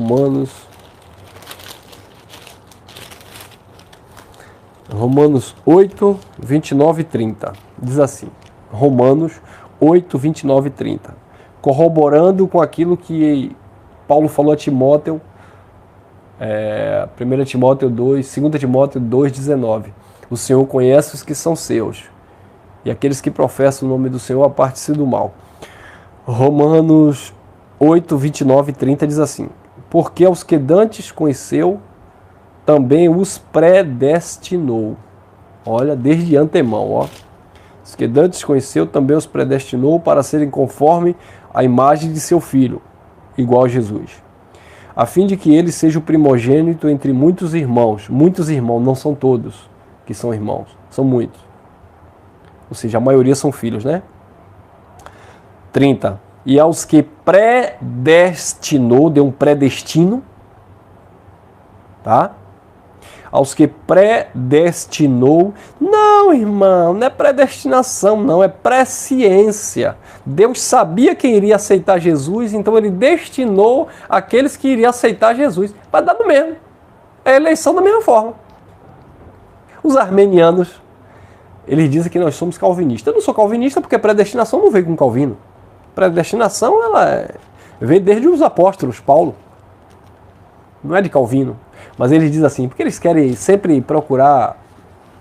Romanos 8, 29 e 30. Diz assim. Romanos 8, 29 e 30. Corroborando com aquilo que Paulo falou a Timóteo, 1 Timóteo 2, 2 Timóteo 2, 19. O Senhor conhece os que são seus, e aqueles que professam o nome do Senhor aparte-se do mal. Romanos 8, 29 e 30 diz assim: porque aos que dantes conheceu, também os predestinou. Olha, desde antemão, ó. Os que dantes conheceu, também os predestinou para serem conforme a imagem de seu Filho, igual a Jesus, a fim de que ele seja o primogênito entre muitos irmãos. Muitos irmãos, não são todos que são irmãos, são muitos. Ou seja, a maioria são filhos, né? 30. E aos que predestinou, deu um predestino, tá? Aos que predestinou, não, irmão, não é predestinação, não, é presciência. Deus sabia quem iria aceitar Jesus, então ele destinou aqueles que iriam aceitar Jesus. Vai dar do mesmo. É a eleição da mesma forma. Os armenianos, eles dizem que nós somos calvinistas. Eu não sou calvinista porque a predestinação não veio com Calvino. Predestinação, ela veio desde os apóstolos, Paulo. Não é de Calvino. Mas eles dizem assim, porque eles querem sempre procurar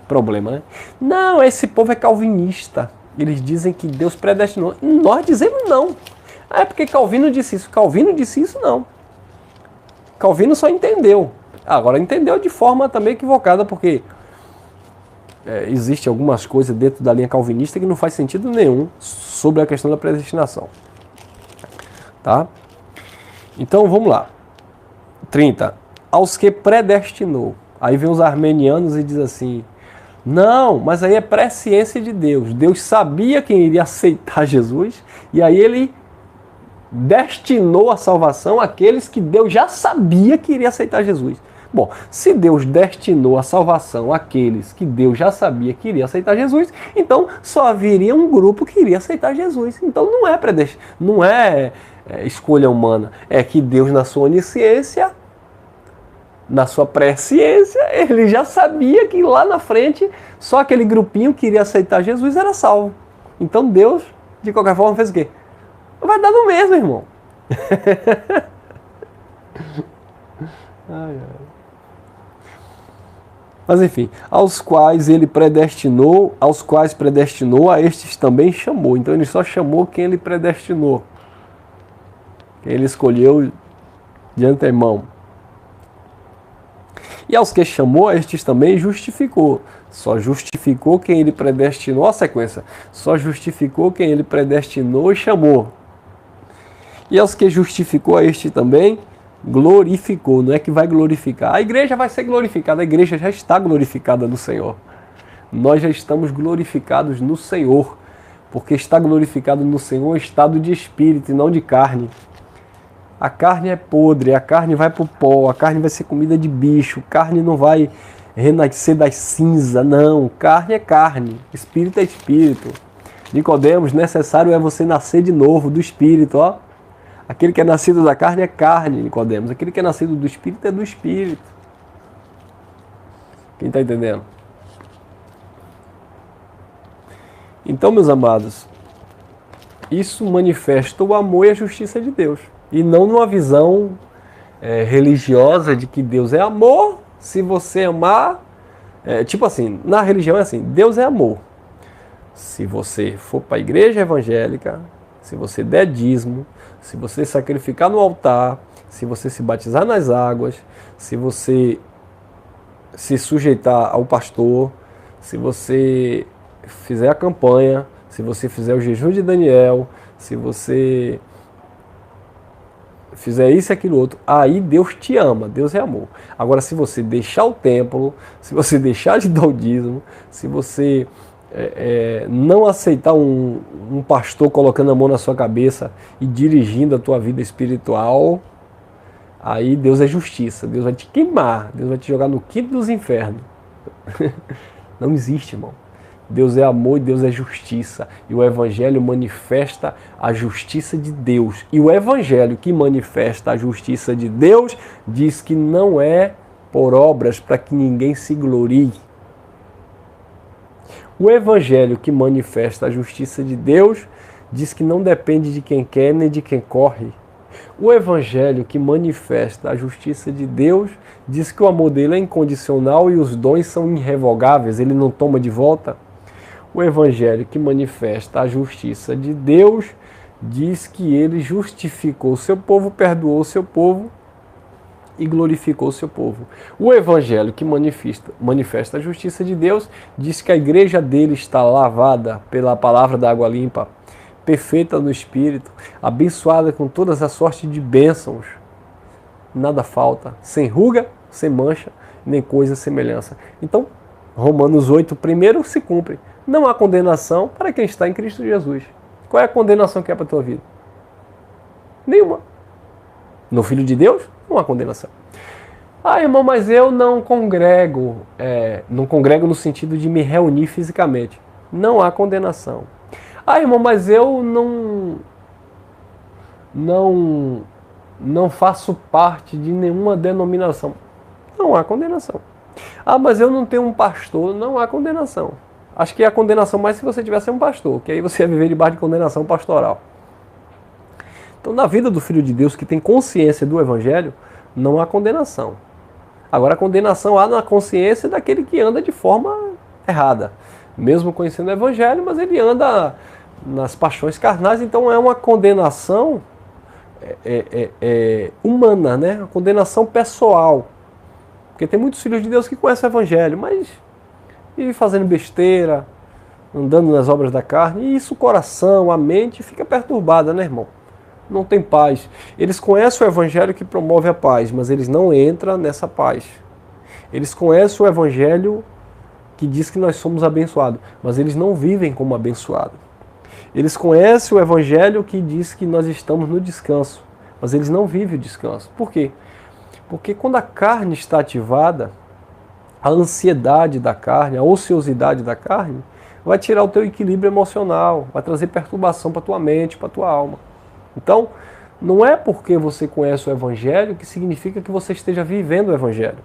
problema, né? Não, esse povo é calvinista. Eles dizem que Deus predestinou. Nós dizemos não. É porque Calvino disse isso. Calvino disse isso, não. Calvino só entendeu. Agora, entendeu de forma também equivocada, porque existe algumas coisas dentro da linha calvinista que não faz sentido nenhum sobre a questão da predestinação. Tá? Então, vamos lá. 30. Aos que predestinou. Aí vem os armenianos e diz assim, não, mas aí é presciência de Deus. Deus sabia quem iria aceitar Jesus e aí ele destinou a salvação àqueles que Deus já sabia que iria aceitar Jesus. Bom, se Deus destinou a salvação àqueles que Deus já sabia que iria aceitar Jesus, então só haveria um grupo que iria aceitar Jesus. Então não é escolha humana, é que Deus, na sua onisciência, na sua presciência, ele já sabia que lá na frente só aquele grupinho que iria aceitar Jesus era salvo. Então Deus, de qualquer forma, fez o quê? Vai dar no mesmo, irmão. Mas enfim, aos quais ele predestinou, a estes também chamou. Então ele só chamou quem ele predestinou, quem ele escolheu de antemão. E aos que chamou, a estes também justificou. Só justificou quem ele predestinou, a sequência. Só justificou quem ele predestinou e chamou. E aos que justificou, a este também glorificou. Não é que vai glorificar. A igreja vai ser glorificada. A igreja já está glorificada no Senhor. Nós já estamos glorificados no Senhor. Porque está glorificado no Senhor em estado de espírito e não de carne. A carne é podre, a carne vai para o pó, a carne vai ser comida de bicho, carne não vai renascer das cinzas, não. Carne é carne, espírito é espírito. Nicodemos, necessário é você nascer de novo do espírito, ó. Aquele que é nascido da carne é carne, Nicodemos. Aquele que é nascido do espírito é do espírito. Quem está entendendo? Então, meus amados, isso manifesta o amor e a justiça de Deus. E não numa visão religiosa de que Deus é amor. Se você amar, Tipo assim, na religião é assim, Deus é amor. Se você for para a igreja evangélica, se você der dízimo, se você sacrificar no altar, se você se batizar nas águas, se você se sujeitar ao pastor, se você fizer a campanha, se você fizer o jejum de Daniel, se você fizer isso e aquilo outro, aí Deus te ama, Deus é amor. Agora, se você deixar o templo, se você deixar de dar o dízimo, se você não aceitar um pastor colocando a mão na sua cabeça e dirigindo a tua vida espiritual, aí Deus é justiça, Deus vai te queimar, Deus vai te jogar no quinto dos infernos. Não existe, irmão. Deus é amor e Deus é justiça. E o Evangelho manifesta a justiça de Deus. E o Evangelho que manifesta a justiça de Deus diz que não é por obras para que ninguém se glorie. O Evangelho que manifesta a justiça de Deus diz que não depende de quem quer nem de quem corre. O Evangelho que manifesta a justiça de Deus diz que o amor dele é incondicional e os dons são irrevogáveis, ele não toma de volta. O Evangelho que manifesta a justiça de Deus diz que ele justificou o seu povo, perdoou o seu povo e glorificou o seu povo. O Evangelho que manifesta a justiça de Deus diz que a igreja dele está lavada pela palavra da água limpa, perfeita no Espírito, abençoada com todas as sortes de bênçãos. Nada falta, sem ruga, sem mancha, nem coisa semelhança. Então, Romanos 8, primeiro se cumpre. Não há condenação para quem está em Cristo Jesus. Qual é a condenação que é para a tua vida? Nenhuma. No Filho de Deus, não há condenação. Ah, irmão, mas eu não congrego. Não congrego no sentido de me reunir fisicamente. Não há condenação. Ah, irmão, mas eu não faço parte de nenhuma denominação. Não há condenação. Ah, mas eu não tenho um pastor. Não há condenação. Acho que a condenação mais se você tivesse um pastor, que aí você ia viver debaixo de condenação pastoral. Então, na vida do Filho de Deus que tem consciência do Evangelho, não há condenação. Agora, a condenação há na consciência daquele que anda de forma errada. Mesmo conhecendo o Evangelho, mas ele anda nas paixões carnais, então é uma condenação humana, né? Uma condenação pessoal. Porque tem muitos filhos de Deus que conhecem o Evangelho, mas vivem fazendo besteira, andando nas obras da carne, e isso o coração, a mente fica perturbada, né, irmão? Não tem paz. Eles conhecem o Evangelho que promove a paz, mas eles não entram nessa paz. Eles conhecem o Evangelho que diz que nós somos abençoados, mas eles não vivem como abençoados. Eles conhecem o Evangelho que diz que nós estamos no descanso, mas eles não vivem o descanso. Por quê? Porque quando a carne está ativada, a ansiedade da carne, a ociosidade da carne, vai tirar o teu equilíbrio emocional, vai trazer perturbação para a tua mente, para a tua alma. Então, não é porque você conhece o Evangelho que significa que você esteja vivendo o Evangelho.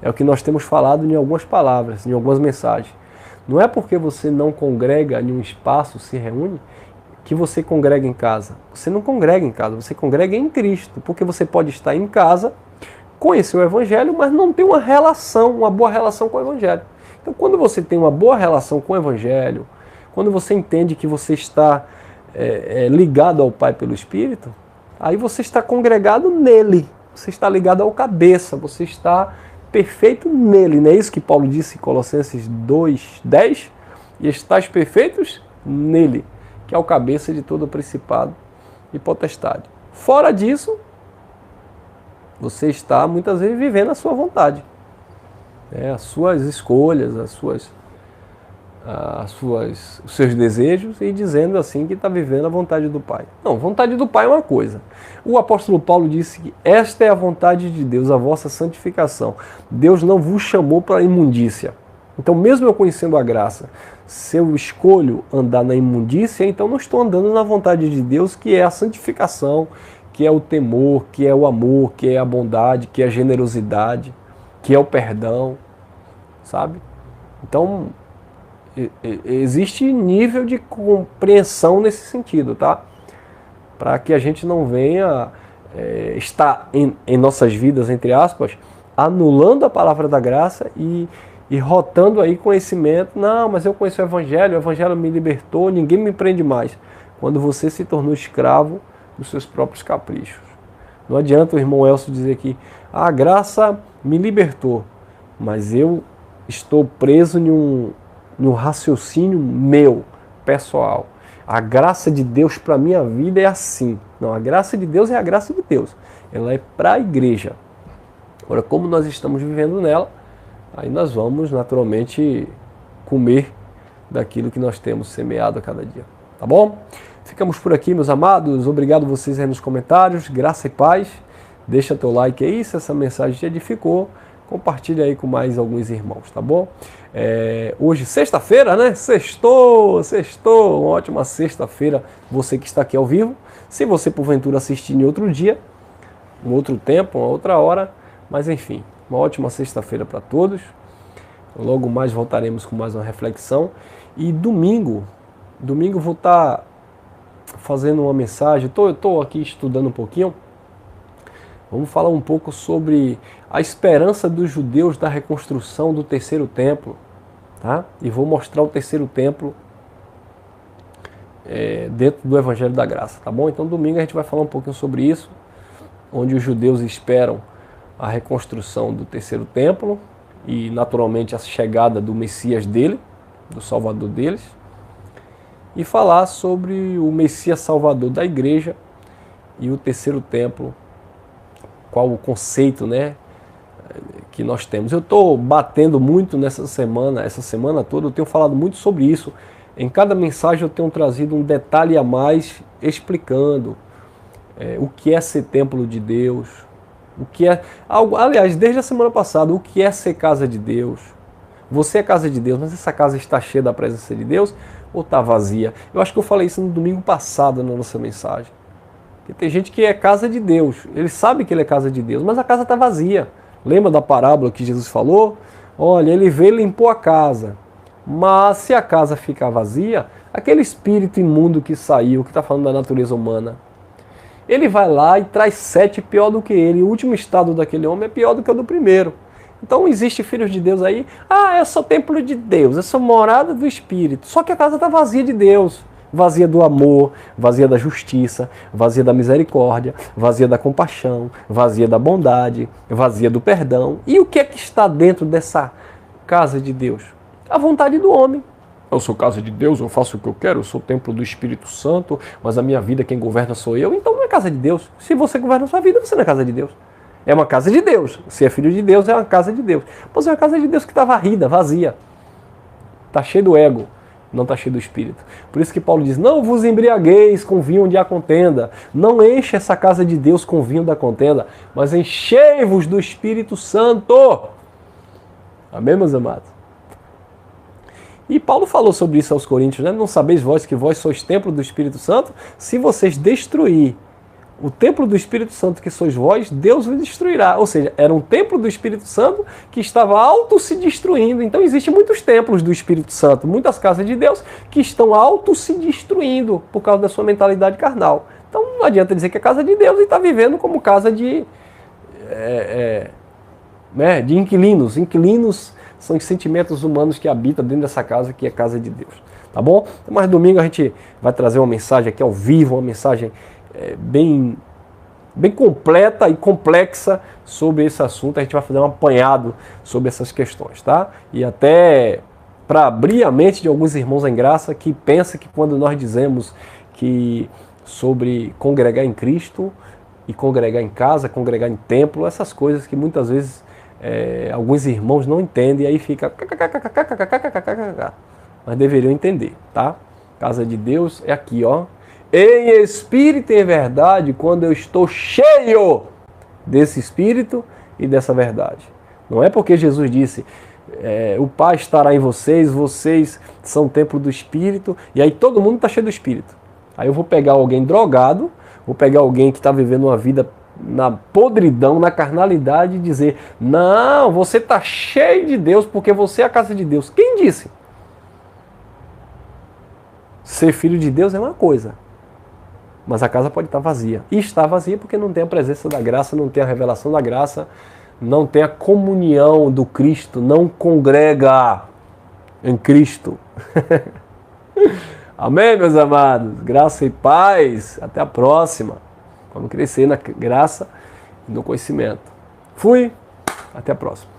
É o que nós temos falado em algumas palavras, em algumas mensagens. Não é porque você não congrega em um espaço, se reúne, que você congrega em casa. Você não congrega em casa, você congrega em Cristo. Porque você pode estar em casa, conhecer o Evangelho, mas não ter uma relação, uma boa relação com o Evangelho. Então, quando você tem uma boa relação com o Evangelho, quando você entende que você está ligado ao Pai pelo Espírito, aí você está congregado nele, você está ligado ao cabeça, você está perfeito nele. Não é isso que Paulo disse em Colossenses 2:10? E estáis perfeitos nele, que é o cabeça de todo o principado e potestade. Fora disso, você está muitas vezes vivendo a sua vontade, as suas escolhas, os seus desejos, e dizendo assim que está vivendo a vontade do Pai. Não, vontade do Pai é uma coisa. O apóstolo Paulo disse que esta é a vontade de Deus, a vossa santificação. Deus não vos chamou para a imundícia. Então, mesmo eu conhecendo a graça, se eu escolho andar na imundícia, então não estou andando na vontade de Deus, que é a santificação, que é o temor, que é o amor, que é a bondade, que é a generosidade, que é o perdão, sabe? Então, existe nível de compreensão nesse sentido, tá? Para que a gente não venha estar em nossas vidas, entre aspas, anulando a palavra da graça e e rotando aí conhecimento. Não, mas eu conheço o Evangelho me libertou, ninguém me prende mais. Quando você se tornou escravo dos seus próprios caprichos. Não adianta o irmão Elcio dizer que a graça me libertou, mas eu estou preso em um raciocínio meu, pessoal. A graça de Deus para a minha vida é assim. Não, a graça de Deus é a graça de Deus. Ela é para a igreja. Agora, como nós estamos vivendo nela, aí nós vamos naturalmente comer daquilo que nós temos semeado a cada dia. Tá bom? Ficamos por aqui, meus amados. Obrigado a vocês aí nos comentários. Graça e paz. Deixa teu like aí se essa mensagem te edificou. Compartilha aí com mais alguns irmãos, tá bom? Hoje, sexta-feira, né? Sextou! Uma ótima sexta-feira. Você que está aqui ao vivo. Se você, porventura, assistir em outro dia, um outro tempo, uma outra hora. Mas, enfim, uma ótima sexta-feira para todos. Logo mais voltaremos com mais uma reflexão. E domingo eu vou estar fazendo uma mensagem. Eu estou aqui estudando um pouquinho. Vamos falar um pouco sobre a esperança dos judeus da reconstrução do terceiro templo, tá? E vou mostrar o terceiro templo dentro do Evangelho da Graça, tá bom? Então domingo a gente vai falar um pouquinho sobre isso, onde os judeus esperam a reconstrução do terceiro templo e naturalmente a chegada do Messias dele, do Salvador deles, e falar sobre o Messias Salvador da igreja e o terceiro templo, qual o conceito, né, que nós temos. Eu estou batendo muito essa semana toda, eu tenho falado muito sobre isso. Em cada mensagem eu tenho trazido um detalhe a mais explicando o que é ser templo de Deus, o que é, aliás, desde a semana passada, o que é ser casa de Deus. Você é casa de Deus, mas essa casa está cheia da presença de Deus ou está vazia? Eu acho que eu falei isso no domingo passado na nossa mensagem. Porque tem gente que é casa de Deus, ele sabe que ele é casa de Deus, mas a casa está vazia. Lembra da parábola que Jesus falou? Olha, ele veio e limpou a casa, mas se a casa ficar vazia, aquele espírito imundo que saiu, que está falando da natureza humana, ele vai lá e traz 7 pior do que ele. O último estado daquele homem é pior do que o do primeiro. Então existe filhos de Deus aí, eu sou templo de Deus, eu sou morada do Espírito, só que a casa está vazia de Deus. Vazia do amor, vazia da justiça, vazia da misericórdia, vazia da compaixão, vazia da bondade, vazia do perdão. E o que é que está dentro dessa casa de Deus? A vontade do homem. Eu sou casa de Deus, eu faço o que eu quero, eu sou templo do Espírito Santo, mas a minha vida quem governa sou eu. Então não é casa de Deus. Se você governa a sua vida, você não é casa de Deus. É uma casa de Deus. Se é filho de Deus, é uma casa de Deus. Mas é uma casa de Deus que está varrida, vazia. Está cheio do ego. Não está cheio do Espírito. Por isso que Paulo diz, não vos embriagueis com vinho onde há contenda. Não enche essa casa de Deus com vinho da contenda, mas enchei-vos do Espírito Santo. Amém, meus amados? E Paulo falou sobre isso aos Coríntios, né? Não sabeis vós que vós sois templo do Espírito Santo? Se vocês destruir o templo do Espírito Santo que sois vós, Deus vos destruirá. Ou seja, era um templo do Espírito Santo que estava auto se destruindo. Então existem muitos templos do Espírito Santo, muitas casas de Deus que estão auto se destruindo por causa da sua mentalidade carnal. Então não adianta dizer que é casa de Deus e está vivendo como casa de inquilinos. Inquilinos são os sentimentos humanos que habitam dentro dessa casa que é casa de Deus. Tá bom? Mas domingo a gente vai trazer uma mensagem aqui ao vivo, uma mensagem bem completa e complexa sobre esse assunto. A gente vai fazer um apanhado sobre essas questões, tá? E até para abrir a mente de alguns irmãos em graça que pensam que quando nós dizemos que sobre congregar em Cristo e congregar em casa, congregar em templo, essas coisas que muitas vezes alguns irmãos não entendem e aí fica mas deveriam entender, tá? Casa de Deus é aqui, ó. Em espírito e em verdade, quando eu estou cheio desse espírito e dessa verdade. Não é porque Jesus disse, o Pai estará em vocês, vocês são templo do Espírito, e aí todo mundo está cheio do Espírito. Aí eu vou pegar alguém drogado, vou pegar alguém que está vivendo uma vida na podridão, na carnalidade e dizer, não, você está cheio de Deus porque você é a casa de Deus. Quem disse? Ser filho de Deus é uma coisa. Mas a casa pode estar vazia. E está vazia porque não tem a presença da graça, não tem a revelação da graça, não tem a comunhão do Cristo, não congrega em Cristo. Amém, meus amados? Graça e paz. Até a próxima. Vamos crescer na graça e no conhecimento. Fui. Até a próxima.